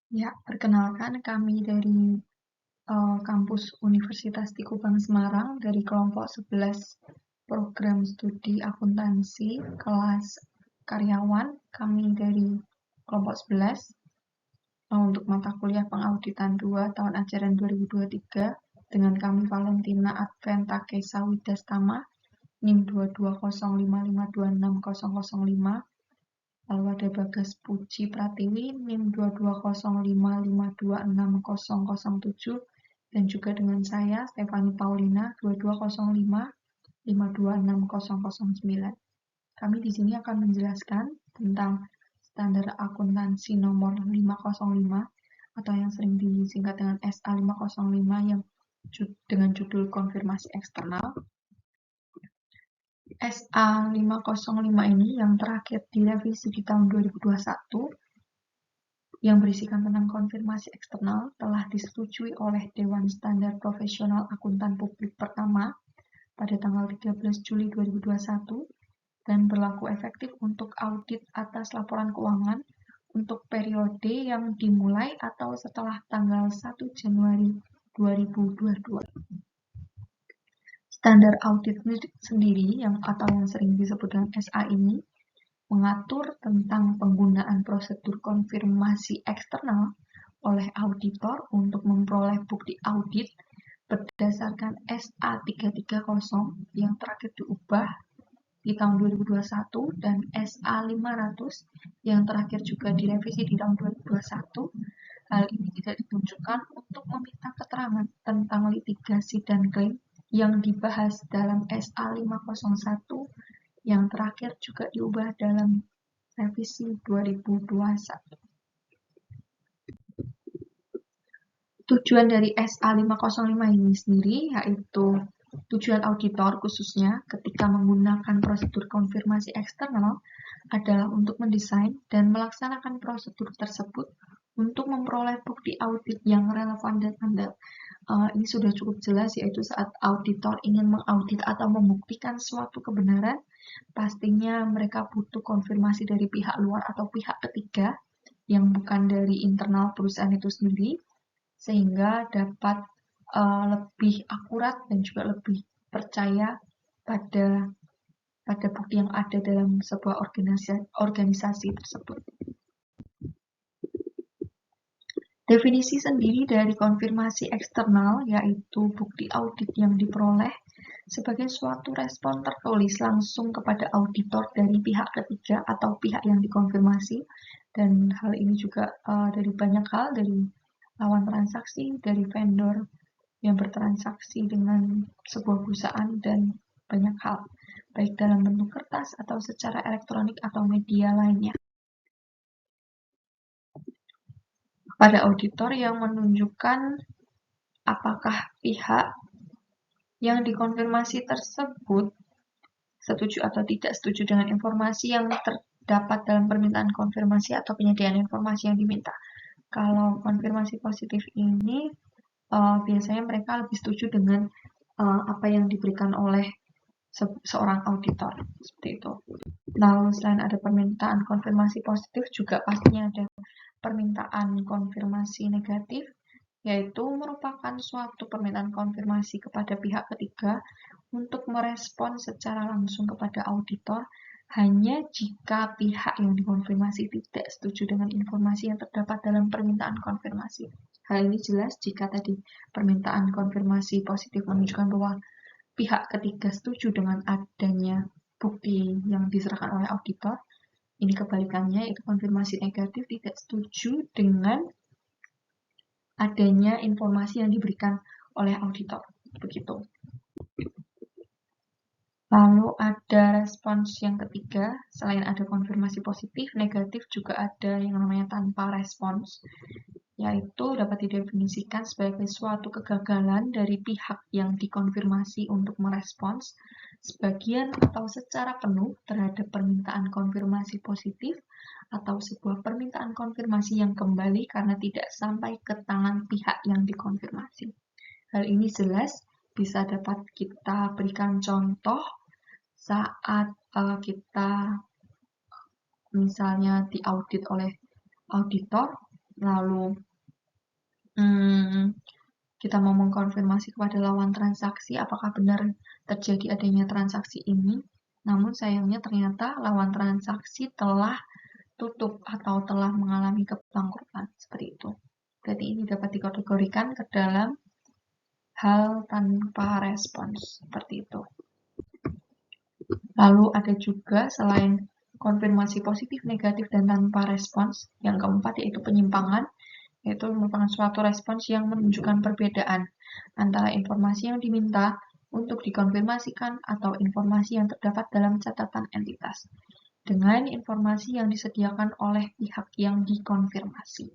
Ya, perkenalkan kami dari kampus Universitas Tikubang Semarang dari kelompok 11 program studi akuntansi kelas karyawan. Kami dari kelompok 11 untuk mata kuliah pengauditan 2 tahun ajaran 2023 dengan kami Valentina Adventa Kesa Widastama NIM 22055260005. Lalu ada Bagas Puji Pratiwi NIM 22055260007 dan juga dengan saya Stefani Paulina 2205526009. Kami di sini akan menjelaskan tentang standar akuntansi nomor 505 atau yang sering disingkat dengan SA 505 yang dengan judul konfirmasi eksternal. SA 505 ini yang terakhir direvisi di tahun 2021 yang berisikan tentang konfirmasi eksternal telah disetujui oleh Dewan Standar Profesional Akuntan Publik pertama pada tanggal 13 Juli 2021 dan berlaku efektif untuk audit atas laporan keuangan untuk periode yang dimulai atau setelah tanggal 1 Januari 2022. Standar audit sendiri atau yang sering disebut dengan SA ini mengatur tentang penggunaan prosedur konfirmasi eksternal oleh auditor untuk memperoleh bukti audit berdasarkan SA 330 yang terakhir diubah di tahun 2021 dan SA 500 yang terakhir juga direvisi di tahun 2021. Hal ini tidak ditunjukkan untuk meminta keterangan tentang litigasi dan klaim yang dibahas dalam SA 501 yang terakhir juga diubah dalam revisi 2021. Tujuan dari SA 505 ini sendiri yaitu tujuan auditor khususnya ketika menggunakan prosedur konfirmasi eksternal adalah untuk mendesain dan melaksanakan prosedur tersebut untuk memperoleh bukti audit yang relevan dan andal. Ini sudah cukup jelas, yaitu saat auditor ingin mengaudit atau membuktikan suatu kebenaran, pastinya mereka butuh konfirmasi dari pihak luar atau pihak ketiga yang bukan dari internal perusahaan itu sendiri, sehingga dapat lebih akurat dan juga lebih percaya pada bukti yang ada dalam sebuah organisasi tersebut. Definisi sendiri dari konfirmasi eksternal yaitu bukti audit yang diperoleh sebagai suatu respon tertulis langsung kepada auditor dari pihak ketiga atau pihak yang dikonfirmasi, dan hal ini juga dari banyak hal, dari lawan transaksi, dari vendor yang bertransaksi dengan sebuah perusahaan, dan banyak hal, baik dalam bentuk kertas atau secara elektronik atau media lainnya. Pada auditor yang menunjukkan apakah pihak yang dikonfirmasi tersebut setuju atau tidak setuju dengan informasi yang terdapat dalam permintaan konfirmasi atau penyediaan informasi yang diminta. Kalau konfirmasi positif ini biasanya mereka lebih setuju dengan apa yang diberikan oleh seorang auditor, seperti itu. Lalu selain ada permintaan konfirmasi positif, juga pastinya ada permintaan konfirmasi negatif, yaitu merupakan suatu permintaan konfirmasi kepada pihak ketiga untuk merespon secara langsung kepada auditor hanya jika pihak yang dikonfirmasi tidak setuju dengan informasi yang terdapat dalam permintaan konfirmasi. Hal ini jelas jika tadi permintaan konfirmasi positif menunjukkan bahwa pihak ketiga setuju dengan adanya bukti yang diserahkan oleh auditor. Ini kebalikannya, yaitu konfirmasi negatif tidak setuju dengan adanya informasi yang diberikan oleh auditor. Begitu. Lalu ada respons yang ketiga, selain ada konfirmasi positif, negatif juga ada yang namanya tanpa respons, yaitu dapat didefinisikan sebagai suatu kegagalan dari pihak yang dikonfirmasi untuk merespons sebagian atau secara penuh terhadap permintaan konfirmasi positif atau sebuah permintaan konfirmasi yang kembali karena tidak sampai ke tangan pihak yang dikonfirmasi. Hal ini jelas bisa dapat kita berikan contoh saat kita misalnya diaudit oleh auditor, lalu kita mau mengkonfirmasi kepada lawan transaksi apakah benar terjadi adanya transaksi ini. Namun sayangnya ternyata lawan transaksi telah tutup atau telah mengalami kebangkrutan, seperti itu. Berarti ini dapat dikategorikan ke dalam hal tanpa respons, seperti itu. Lalu ada juga selain konfirmasi positif, negatif, dan tanpa respons, yang keempat yaitu penyimpangan, yaitu merupakan suatu respons yang menunjukkan perbedaan antara informasi yang diminta untuk dikonfirmasikan atau informasi yang terdapat dalam catatan entitas dengan informasi yang disediakan oleh pihak yang dikonfirmasi.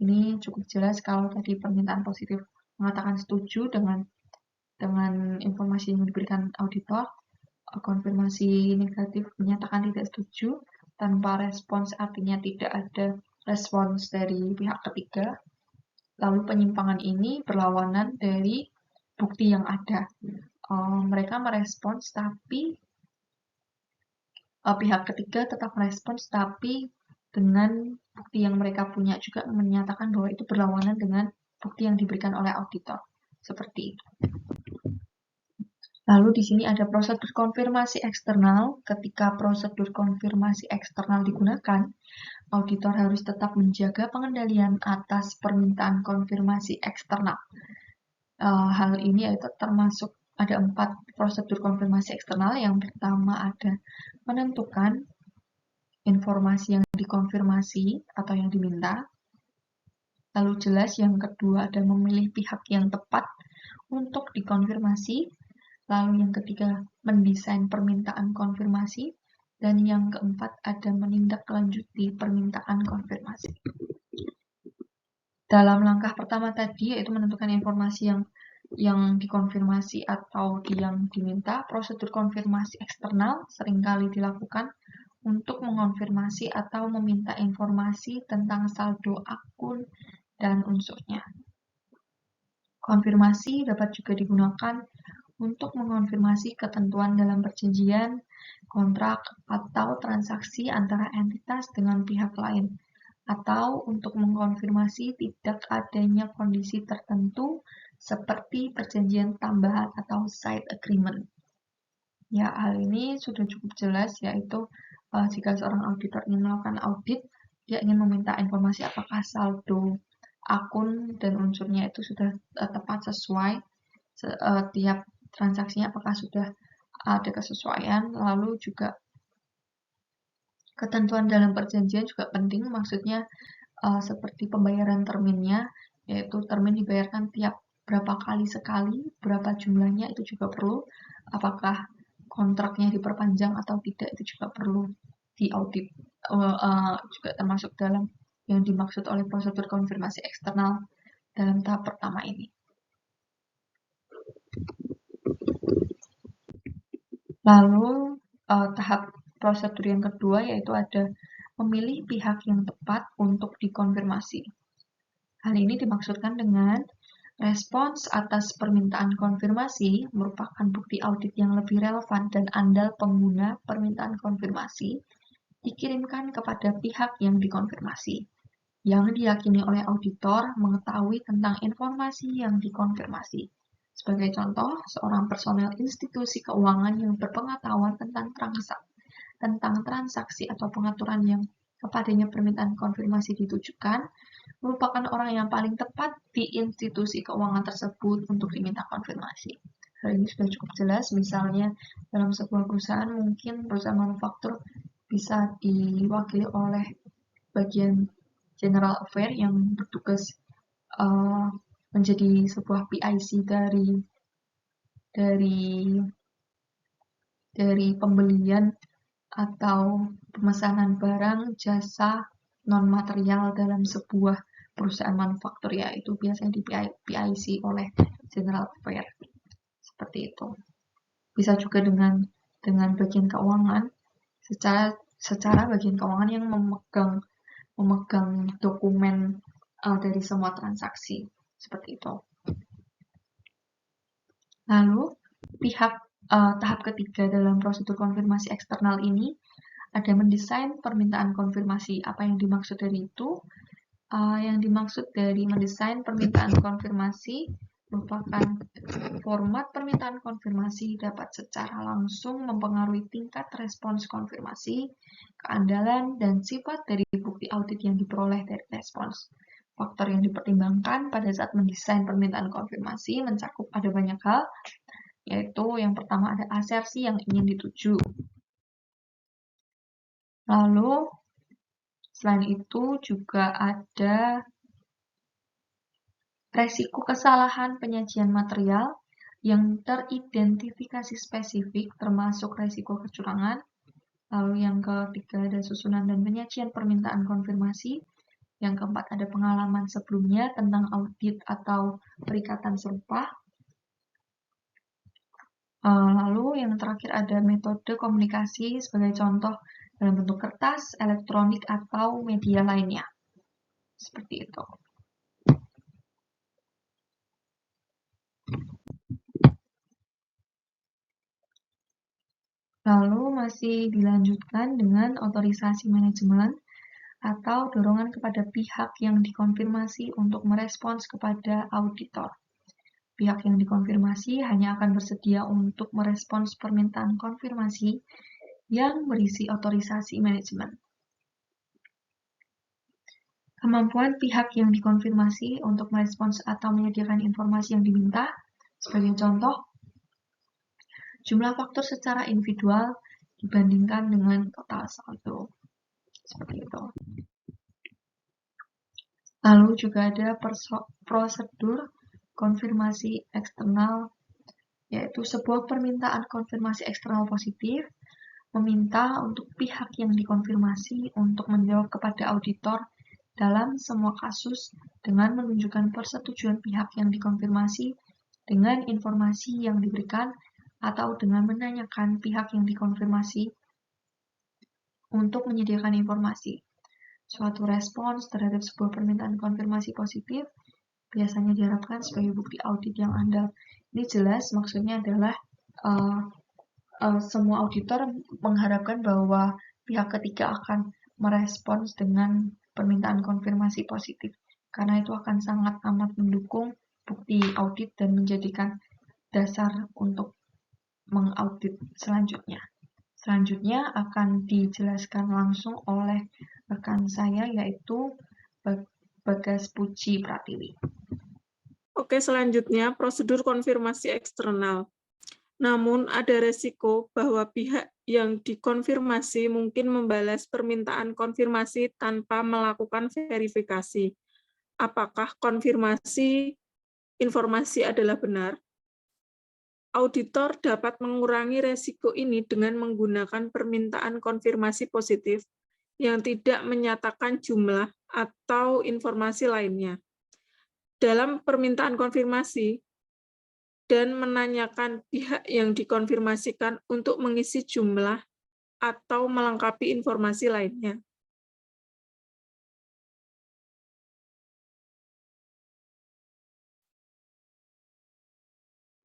Ini cukup jelas kalau tadi permintaan positif mengatakan setuju dengan informasi yang diberikan auditor, konfirmasi negatif menyatakan tidak setuju, tanpa respons artinya tidak ada respons dari pihak ketiga. Lalu penyimpangan ini berlawanan dari bukti yang ada. Mereka merespons tapi pihak ketiga tetap merespons tapi dengan bukti yang mereka punya juga menyatakan bahwa itu berlawanan dengan bukti yang diberikan oleh auditor. Seperti itu. Lalu di sini ada prosedur konfirmasi eksternal. Ketika prosedur konfirmasi eksternal digunakan, auditor harus tetap menjaga pengendalian atas permintaan konfirmasi eksternal. Hal ini yaitu termasuk ada 4 prosedur konfirmasi eksternal. Yang pertama ada menentukan informasi yang dikonfirmasi atau yang diminta. Lalu jelas yang kedua ada memilih pihak yang tepat untuk dikonfirmasi. Lalu yang ketiga mendesain permintaan konfirmasi. Dan yang keempat ada menindaklanjuti permintaan konfirmasi. Dalam langkah pertama tadi yaitu menentukan informasi yang dikonfirmasi atau yang diminta, prosedur konfirmasi eksternal seringkali dilakukan untuk mengonfirmasi atau meminta informasi tentang saldo akun dan unsurnya. Konfirmasi dapat juga digunakan untuk mengonfirmasi ketentuan dalam perjanjian, kontrak, atau transaksi antara entitas dengan pihak lain, atau untuk mengkonfirmasi tidak adanya kondisi tertentu seperti perjanjian tambahan atau side agreement. Ya, hal ini sudah cukup jelas, yaitu jika seorang auditor ingin melakukan audit, dia ingin meminta informasi apakah saldo akun dan unsurnya itu sudah tepat sesuai, tiap transaksinya apakah sudah ada kesesuaian, lalu juga ketentuan dalam perjanjian juga penting, maksudnya seperti pembayaran terminnya, yaitu termin dibayarkan tiap berapa kali sekali, berapa jumlahnya itu juga perlu, apakah kontraknya diperpanjang atau tidak itu juga perlu diaudit, juga termasuk dalam yang dimaksud oleh prosedur konfirmasi eksternal dalam tahap pertama ini. Lalu tahap prosedur yang kedua yaitu ada memilih pihak yang tepat untuk dikonfirmasi. Hal ini dimaksudkan dengan respons atas permintaan konfirmasi merupakan bukti audit yang lebih relevan dan andal pengguna permintaan konfirmasi dikirimkan kepada pihak yang dikonfirmasi, yang diyakini oleh auditor mengetahui tentang informasi yang dikonfirmasi. Sebagai contoh, seorang personel institusi keuangan yang berpengetahuan tentang transaksi atau pengaturan yang kepadanya permintaan konfirmasi ditujukan, merupakan orang yang paling tepat di institusi keuangan tersebut untuk diminta konfirmasi. Hal ini sudah cukup jelas, misalnya dalam sebuah perusahaan, mungkin perusahaan manufaktur bisa diwakili oleh bagian General Affair yang bertugas menjadi sebuah PIC dari pembelian atau pemesanan barang, jasa, non-material dalam sebuah perusahaan manufaktur, yaitu biasanya di PIC oleh General Affair. Seperti itu. Bisa juga dengan bagian keuangan, secara bagian keuangan yang memegang dokumen dari semua transaksi. Seperti itu. Lalu, tahap ketiga dalam prosedur konfirmasi eksternal ini ada mendesain permintaan konfirmasi. Apa yang dimaksud dari itu? Yang dimaksud dari mendesain permintaan konfirmasi merupakan format permintaan konfirmasi dapat secara langsung mempengaruhi tingkat respons konfirmasi, keandalan, dan sifat dari bukti audit yang diperoleh dari respons. Faktor yang dipertimbangkan pada saat mendesain permintaan konfirmasi mencakup ada banyak hal, yaitu yang pertama ada asersi yang ingin dituju. Lalu, selain itu juga ada resiko kesalahan penyajian material yang teridentifikasi spesifik, termasuk resiko kecurangan. Lalu yang ketiga ada susunan dan penyajian permintaan konfirmasi. Yang keempat ada pengalaman sebelumnya tentang audit atau perikatan serupa. Lalu yang terakhir ada metode komunikasi sebagai contoh dalam bentuk kertas, elektronik, atau media lainnya. Seperti itu. Lalu masih dilanjutkan dengan otorisasi manajemen atau dorongan kepada pihak yang dikonfirmasi untuk merespons kepada auditor. Pihak yang dikonfirmasi hanya akan bersedia untuk merespons permintaan konfirmasi yang berisi otorisasi manajemen. Kemampuan pihak yang dikonfirmasi untuk merespons atau menyediakan informasi yang diminta, sebagai contoh, jumlah faktur secara individual dibandingkan dengan total saldo. Seperti itu. Lalu juga ada prosedur konfirmasi eksternal, yaitu sebuah permintaan konfirmasi eksternal positif, meminta untuk pihak yang dikonfirmasi untuk menjawab kepada auditor dalam semua kasus dengan menunjukkan persetujuan pihak yang dikonfirmasi dengan informasi yang diberikan atau dengan menanyakan pihak yang dikonfirmasi untuk menyediakan informasi. Suatu respons terhadap sebuah permintaan konfirmasi positif biasanya diharapkan sebagai bukti audit yang andal. Ini jelas maksudnya adalah semua auditor mengharapkan bahwa pihak ketiga akan merespons dengan permintaan konfirmasi positif, karena itu akan sangat amat mendukung bukti audit dan menjadikan dasar untuk mengaudit selanjutnya. Selanjutnya akan dijelaskan langsung oleh rekan saya, yaitu Bagas Puji Pratiwi. Oke, selanjutnya prosedur konfirmasi eksternal. Namun ada resiko bahwa pihak yang dikonfirmasi mungkin membalas permintaan konfirmasi tanpa melakukan verifikasi. Apakah konfirmasi informasi adalah benar? Auditor dapat mengurangi resiko ini dengan menggunakan permintaan konfirmasi positif yang tidak menyatakan jumlah atau informasi lainnya. Dalam permintaan konfirmasi, dan menanyakan pihak yang dikonfirmasikan untuk mengisi jumlah atau melengkapi informasi lainnya.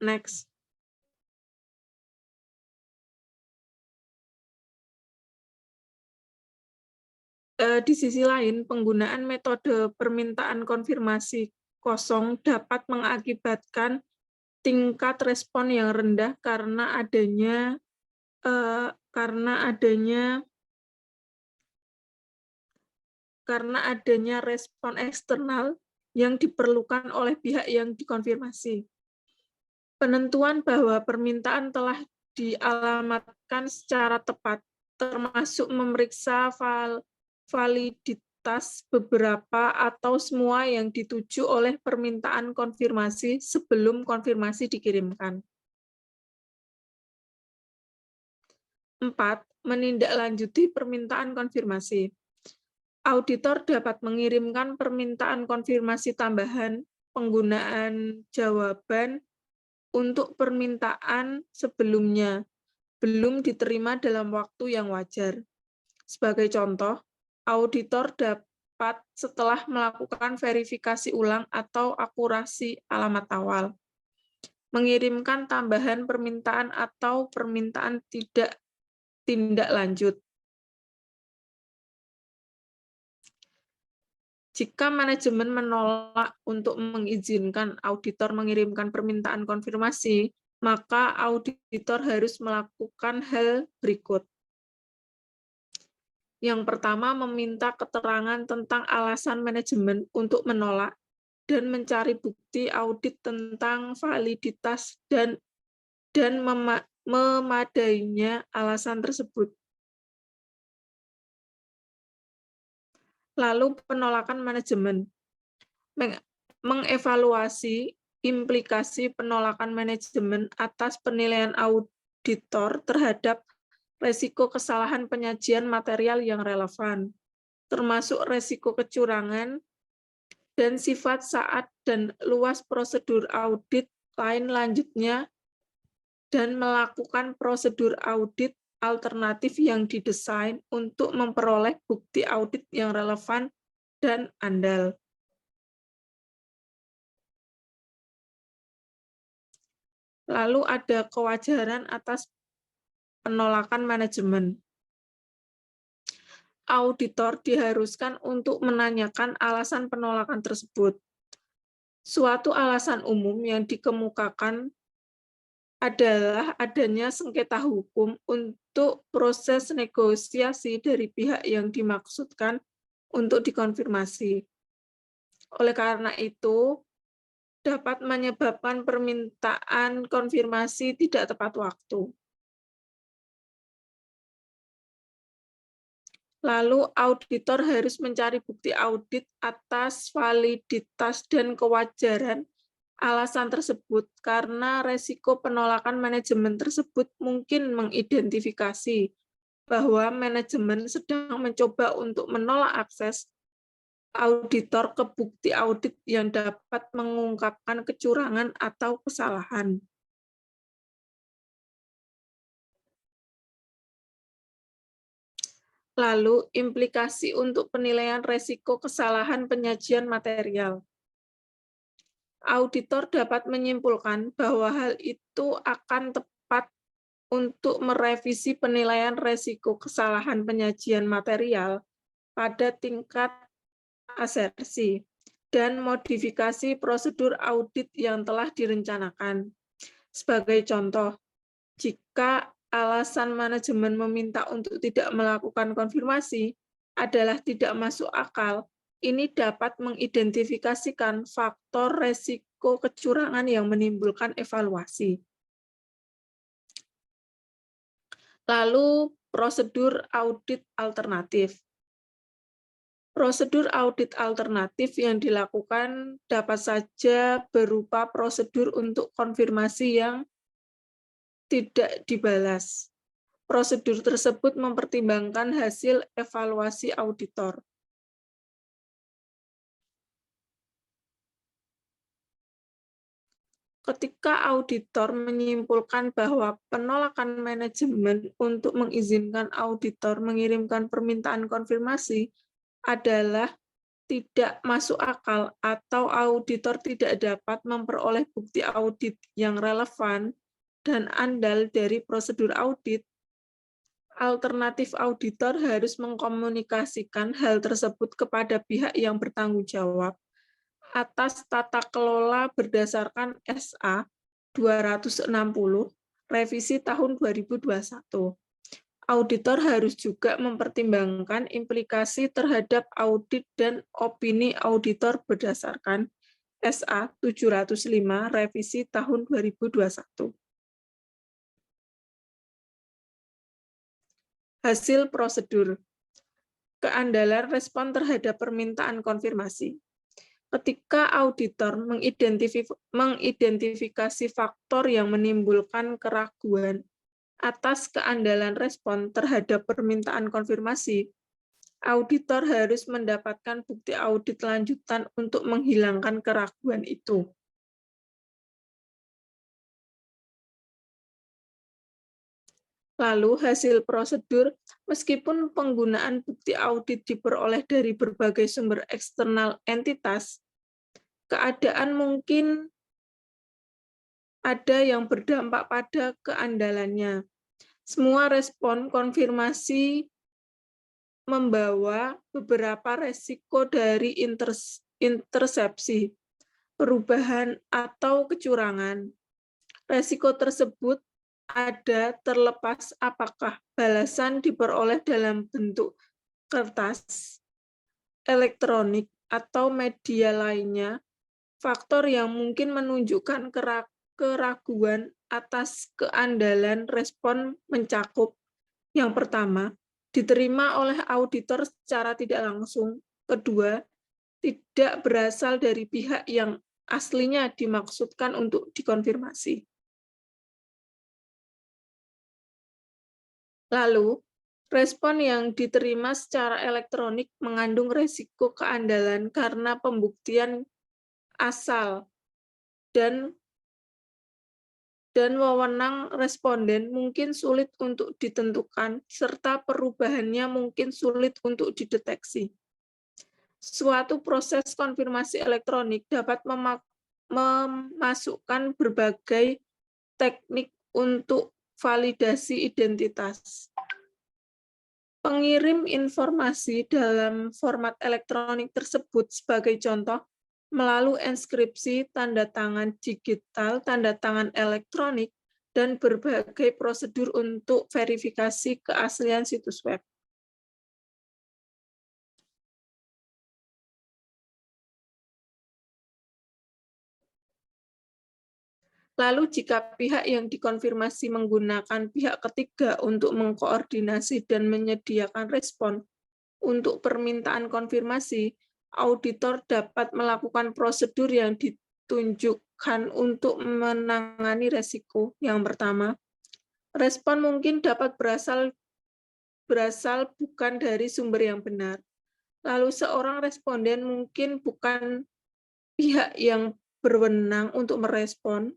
Next. Di sisi lain, penggunaan metode permintaan konfirmasi kosong dapat mengakibatkan tingkat respon yang rendah karena adanya respon eksternal yang diperlukan oleh pihak yang dikonfirmasi. Penentuan bahwa permintaan telah dialamatkan secara tepat, termasuk memeriksa validitas beberapa atau semua yang dituju oleh permintaan konfirmasi sebelum konfirmasi dikirimkan. 4. Menindaklanjuti permintaan konfirmasi. Auditor dapat mengirimkan permintaan konfirmasi tambahan penggunaan jawaban untuk permintaan sebelumnya belum diterima dalam waktu yang wajar. Sebagai contoh, auditor dapat setelah melakukan verifikasi ulang atau akurasi alamat awal, mengirimkan tambahan permintaan atau permintaan tindak lanjut. Jika manajemen menolak untuk mengizinkan auditor mengirimkan permintaan konfirmasi, maka auditor harus melakukan hal berikut. Yang pertama, meminta keterangan tentang alasan manajemen untuk menolak dan mencari bukti audit tentang validitas dan memadainya alasan tersebut. Lalu penolakan manajemen. Mengevaluasi implikasi penolakan manajemen atas penilaian auditor terhadap resiko kesalahan penyajian material yang relevan, termasuk resiko kecurangan, dan sifat saat dan luas prosedur audit lain lanjutnya, dan melakukan prosedur audit alternatif yang didesain untuk memperoleh bukti audit yang relevan dan andal. Lalu ada kewajaran atas penolakan manajemen. Auditor diharuskan untuk menanyakan alasan penolakan tersebut. Suatu alasan umum yang dikemukakan adalah adanya sengketa hukum untuk proses negosiasi dari pihak yang dimaksudkan untuk dikonfirmasi. Oleh karena itu, dapat menyebabkan permintaan konfirmasi tidak tepat waktu. Lalu auditor harus mencari bukti audit atas validitas dan kewajaran alasan tersebut karena resiko penolakan manajemen tersebut mungkin mengidentifikasi bahwa manajemen sedang mencoba untuk menolak akses auditor ke bukti audit yang dapat mengungkapkan kecurangan atau kesalahan. Lalu, implikasi untuk penilaian resiko kesalahan penyajian material. Auditor dapat menyimpulkan bahwa hal itu akan tepat untuk merevisi penilaian resiko kesalahan penyajian material pada tingkat asersi dan modifikasi prosedur audit yang telah direncanakan. Sebagai contoh, jika alasan manajemen meminta untuk tidak melakukan konfirmasi adalah tidak masuk akal, ini dapat mengidentifikasikan faktor resiko kecurangan yang menimbulkan evaluasi. Lalu, prosedur audit alternatif. Prosedur audit alternatif yang dilakukan dapat saja berupa prosedur untuk konfirmasi yang tidak dibalas. Prosedur tersebut mempertimbangkan hasil evaluasi auditor. Ketika auditor menyimpulkan bahwa penolakan manajemen untuk mengizinkan auditor mengirimkan permintaan konfirmasi adalah tidak masuk akal atau auditor tidak dapat memperoleh bukti audit yang relevan dan andal dari prosedur audit, alternatif auditor harus mengkomunikasikan hal tersebut kepada pihak yang bertanggung jawab atas tata kelola berdasarkan SA 260 revisi tahun 2021. Auditor harus juga mempertimbangkan implikasi terhadap audit dan opini auditor berdasarkan SA 705 revisi tahun 2021. Hasil prosedur. Keandalan respon terhadap permintaan konfirmasi. Ketika auditor mengidentifikasi faktor yang menimbulkan keraguan atas keandalan respon terhadap permintaan konfirmasi, auditor harus mendapatkan bukti audit lanjutan untuk menghilangkan keraguan itu. Lalu hasil prosedur, meskipun penggunaan bukti audit diperoleh dari berbagai sumber eksternal entitas, keadaan mungkin ada yang berdampak pada keandalannya. Semua respon konfirmasi membawa beberapa resiko dari intersepsi, perubahan, atau kecurangan. Resiko tersebut ada terlepas apakah balasan diperoleh dalam bentuk kertas, elektronik, atau media lainnya. Faktor yang mungkin menunjukkan keraguan atas keandalan respon mencakup: yang pertama, diterima oleh auditor secara tidak langsung; kedua, tidak berasal dari pihak yang aslinya dimaksudkan untuk dikonfirmasi. Lalu, respon yang diterima secara elektronik mengandung resiko keandalan karena pembuktian asal dan wewenang responden mungkin sulit untuk ditentukan, serta perubahannya mungkin sulit untuk dideteksi. Suatu proses konfirmasi elektronik dapat memasukkan berbagai teknik untuk validasi identitas. Pengirim informasi dalam format elektronik tersebut, sebagai contoh, melalui enskripsi, tanda tangan digital, tanda tangan elektronik, dan berbagai prosedur untuk verifikasi keaslian situs web. Lalu jika pihak yang dikonfirmasi menggunakan pihak ketiga untuk mengkoordinasi dan menyediakan respon untuk permintaan konfirmasi, auditor dapat melakukan prosedur yang ditunjukkan untuk menangani resiko. Yang pertama, respon mungkin dapat berasal bukan dari sumber yang benar. Lalu seorang responden mungkin bukan pihak yang berwenang untuk merespon.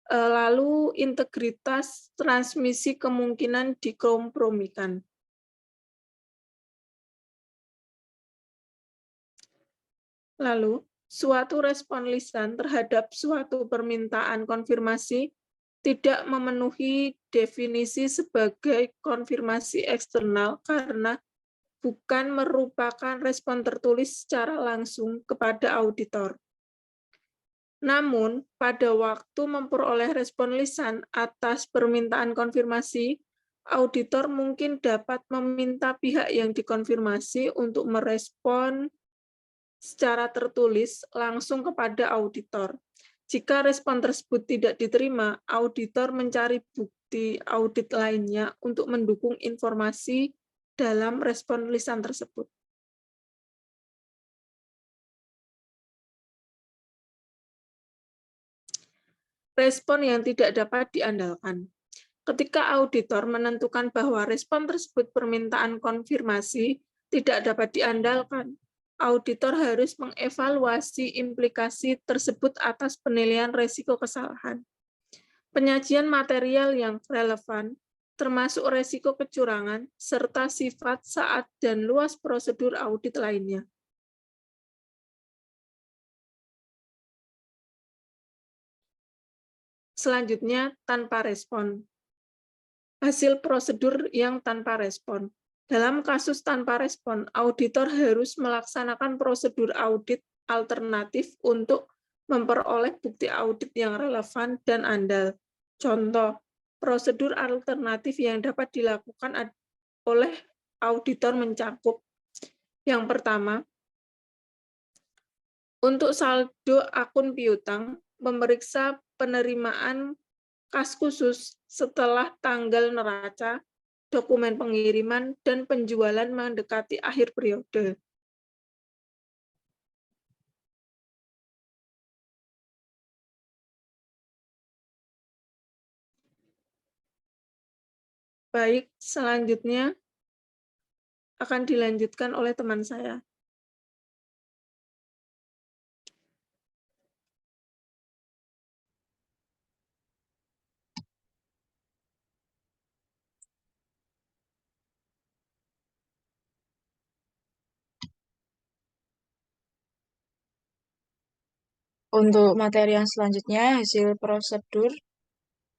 Lalu integritas transmisi kemungkinan dikompromikan. Lalu, suatu respon lisan terhadap suatu permintaan konfirmasi tidak memenuhi definisi sebagai konfirmasi eksternal karena bukan merupakan respon tertulis secara langsung kepada auditor. Namun, pada waktu memperoleh respon lisan atas permintaan konfirmasi, auditor mungkin dapat meminta pihak yang dikonfirmasi untuk merespon secara tertulis langsung kepada auditor. Jika respon tersebut tidak diterima, auditor mencari bukti audit lainnya untuk mendukung informasi dalam respon lisan tersebut. Respon yang tidak dapat diandalkan. Ketika auditor menentukan bahwa respon tersebut permintaan konfirmasi tidak dapat diandalkan, auditor harus mengevaluasi implikasi tersebut atas penilaian risiko kesalahan. Penyajian material yang relevan, termasuk risiko kecurangan, serta sifat, saat, dan luas prosedur audit lainnya. Selanjutnya, tanpa respon. Hasil prosedur yang tanpa respon. Dalam kasus tanpa respon, auditor harus melaksanakan prosedur audit alternatif untuk memperoleh bukti audit yang relevan dan andal. Contoh, prosedur alternatif yang dapat dilakukan oleh auditor mencakup: yang pertama, untuk saldo akun piutang, memeriksa penerimaan kas khusus setelah tanggal neraca, dokumen pengiriman, dan penjualan mendekati akhir periode. Baik, selanjutnya akan dilanjutkan oleh teman saya. Untuk materi yang selanjutnya, hasil prosedur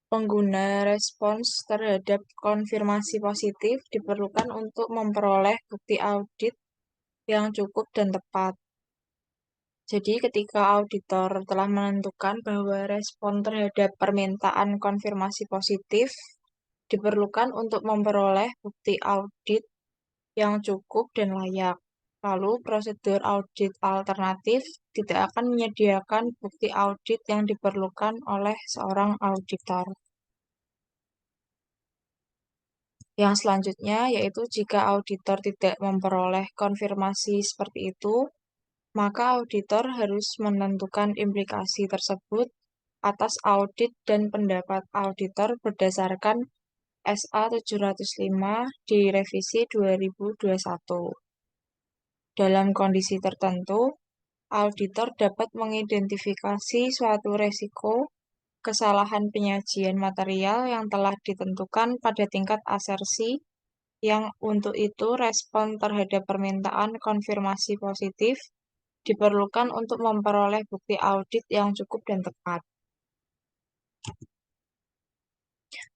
Pengguna respons terhadap konfirmasi positif diperlukan untuk memperoleh bukti audit yang cukup dan tepat. Jadi, ketika auditor telah menentukan bahwa respon terhadap permintaan konfirmasi positif diperlukan untuk memperoleh bukti audit yang cukup dan layak. Lalu, prosedur audit alternatif tidak akan menyediakan bukti audit yang diperlukan oleh seorang auditor. Yang selanjutnya yaitu jika auditor tidak memperoleh konfirmasi seperti itu, maka auditor harus menentukan implikasi tersebut atas audit dan pendapat auditor berdasarkan SA 705 di revisi 2021. Dalam kondisi tertentu, auditor dapat mengidentifikasi suatu resiko kesalahan penyajian material yang telah ditentukan pada tingkat asersi yang untuk itu respon terhadap permintaan konfirmasi positif diperlukan untuk memperoleh bukti audit yang cukup dan tepat.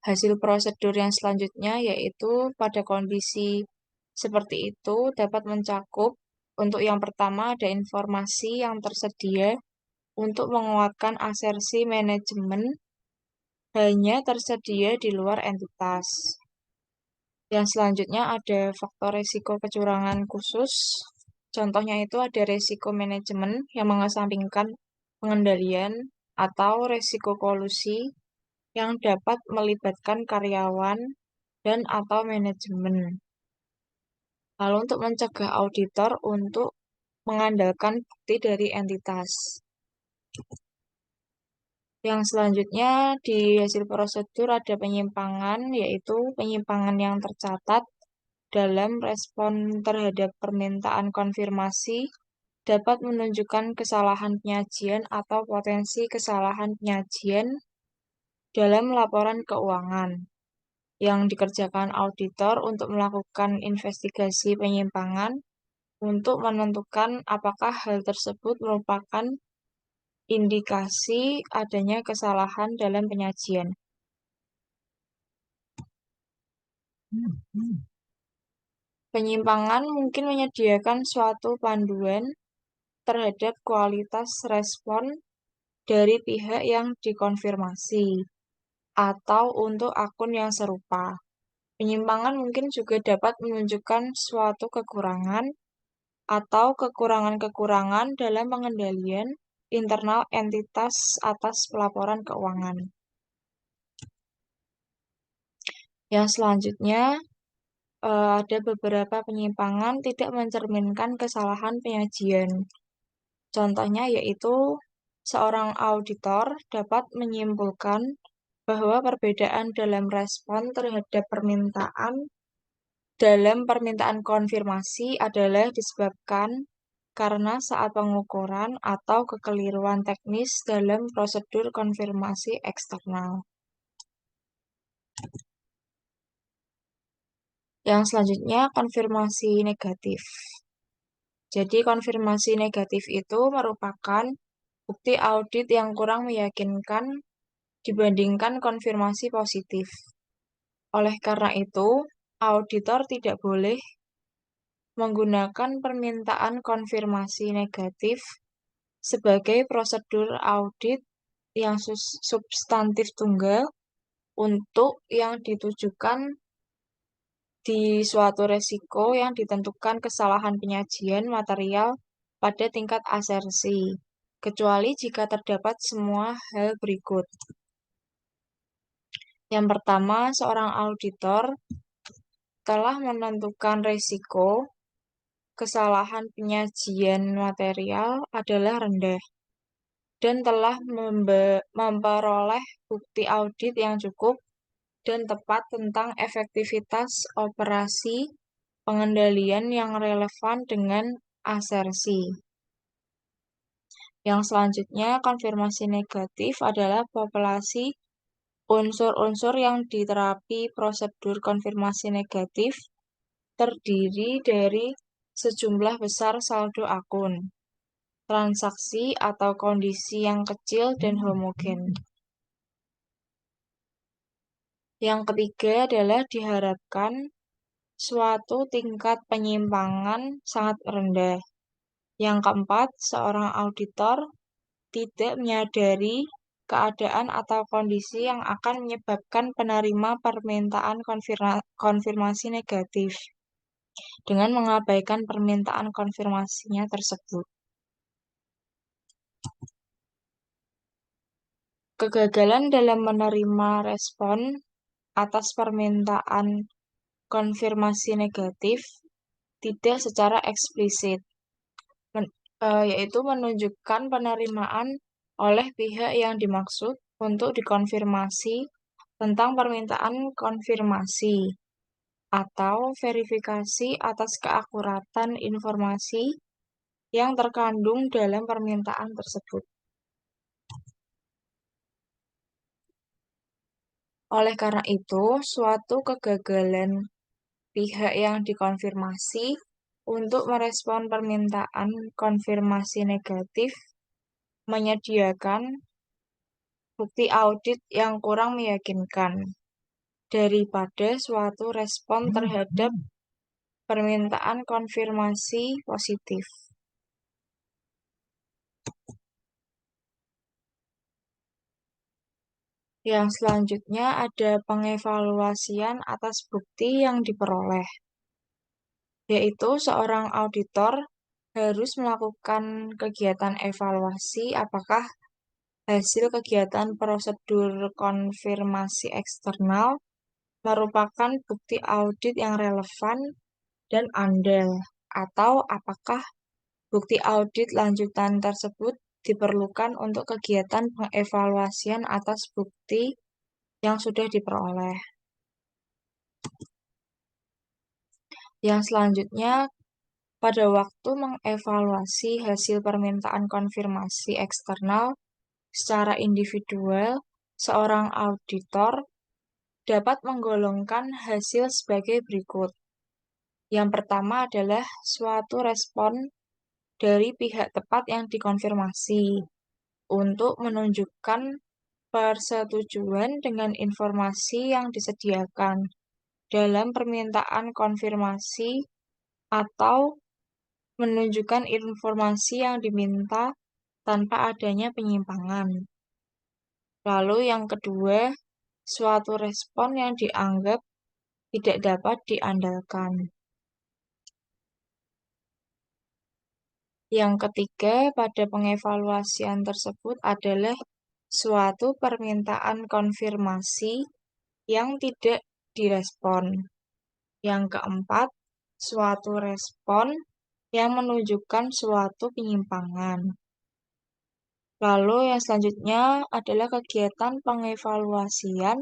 Hasil prosedur yang selanjutnya yaitu pada kondisi seperti itu dapat mencakup untuk yang pertama ada informasi yang tersedia untuk menguatkan asersi manajemen hanya tersedia di luar entitas. Yang selanjutnya ada faktor risiko kecurangan khusus. Contohnya itu ada risiko manajemen yang mengesampingkan pengendalian atau risiko kolusi yang dapat melibatkan karyawan dan atau manajemen. Lalu untuk mencegah auditor untuk mengandalkan bukti dari entitas. Yang selanjutnya di hasil prosedur ada penyimpangan, yaitu penyimpangan yang tercatat dalam respon terhadap permintaan konfirmasi dapat menunjukkan kesalahan penyajian atau potensi kesalahan penyajian dalam laporan keuangan yang dikerjakan auditor untuk melakukan investigasi penyimpangan untuk menentukan apakah hal tersebut merupakan indikasi adanya kesalahan dalam penyajian. Penyimpangan mungkin menyediakan suatu panduan terhadap kualitas respon dari pihak yang dikonfirmasi atau untuk akun yang serupa. Penyimpangan mungkin juga dapat menunjukkan suatu kekurangan atau kekurangan-kekurangan dalam pengendalian internal entitas atas pelaporan keuangan. Yang selanjutnya, ada beberapa penyimpangan tidak mencerminkan kesalahan penyajian. Contohnya yaitu seorang auditor dapat menyimpulkan bahwa perbedaan dalam respon terhadap permintaan konfirmasi adalah disebabkan karena saat pengukuran atau kekeliruan teknis dalam prosedur konfirmasi eksternal. Yang selanjutnya, konfirmasi negatif. Jadi, konfirmasi negatif itu merupakan bukti audit yang kurang meyakinkan dibandingkan konfirmasi positif. Oleh karena itu, auditor tidak boleh menggunakan permintaan konfirmasi negatif sebagai prosedur audit yang substantif tunggal untuk yang ditujukan di suatu resiko yang ditentukan kesalahan penyajian material pada tingkat asersi, kecuali jika terdapat semua hal berikut. Yang pertama, seorang auditor telah menentukan resiko kesalahan penyajian material adalah rendah dan telah memperoleh bukti audit yang cukup dan tepat tentang efektivitas operasi pengendalian yang relevan dengan asersi. Yang selanjutnya, konfirmasi negatif adalah populasi unsur-unsur yang diterapi prosedur konfirmasi negatif terdiri dari sejumlah besar saldo akun, transaksi atau kondisi yang kecil dan homogen. Yang ketiga adalah diharapkan suatu tingkat penyimpangan sangat rendah. Yang keempat, seorang auditor tidak menyadari keadaan atau kondisi yang akan menyebabkan penerima permintaan konfirmasi negatif dengan mengabaikan permintaan konfirmasinya tersebut. Kegagalan dalam menerima respon atas permintaan konfirmasi negatif tidak secara eksplisit, yaitu menunjukkan penerimaan oleh pihak yang dimaksud untuk dikonfirmasi tentang permintaan konfirmasi atau verifikasi atas keakuratan informasi yang terkandung dalam permintaan tersebut. Oleh karena itu, suatu kegagalan pihak yang dikonfirmasi untuk merespon permintaan konfirmasi negatif menyediakan bukti audit yang kurang meyakinkan daripada suatu respon terhadap permintaan konfirmasi positif. Yang selanjutnya ada pengevaluasian atas bukti yang diperoleh, yaitu seorang auditor harus melakukan kegiatan evaluasi apakah hasil kegiatan prosedur konfirmasi eksternal merupakan bukti audit yang relevan dan andal, atau apakah bukti audit lanjutan tersebut diperlukan untuk kegiatan pengevaluasian atas bukti yang sudah diperoleh. Yang selanjutnya, pada waktu mengevaluasi hasil permintaan konfirmasi eksternal secara individual, seorang auditor dapat menggolongkan hasil sebagai berikut. Yang pertama adalah suatu respon dari pihak tepat yang dikonfirmasi untuk menunjukkan persetujuan dengan informasi yang disediakan dalam permintaan konfirmasi atau menunjukkan informasi yang diminta tanpa adanya penyimpangan. Lalu yang kedua, suatu respon yang dianggap tidak dapat diandalkan. Yang ketiga, pada pengevaluasian tersebut adalah suatu permintaan konfirmasi yang tidak direspon. Yang keempat, suatu respon yang menunjukkan suatu penyimpangan. Lalu yang selanjutnya adalah kegiatan pengevaluasian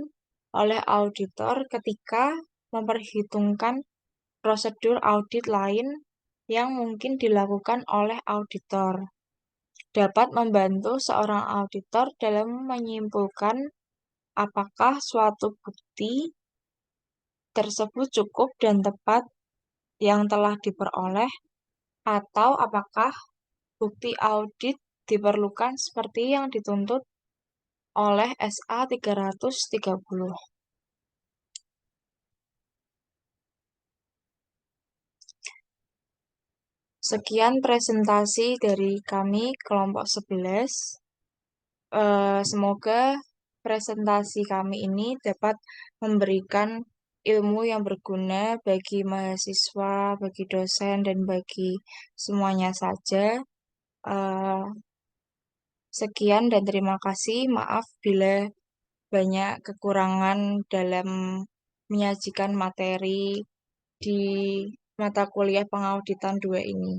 oleh auditor ketika memperhitungkan prosedur audit lain yang mungkin dilakukan oleh auditor. Dapat membantu seorang auditor dalam menyimpulkan apakah suatu bukti tersebut cukup dan tepat yang telah diperoleh, atau apakah bukti audit diperlukan seperti yang dituntut oleh SA 330. Sekian presentasi dari kami kelompok 11. Semoga presentasi kami ini dapat memberikan ilmu yang berguna bagi mahasiswa, bagi dosen, dan bagi semuanya saja. Sekian dan terima kasih. Maaf bila banyak kekurangan dalam menyajikan materi di mata kuliah pengauditan 2 ini.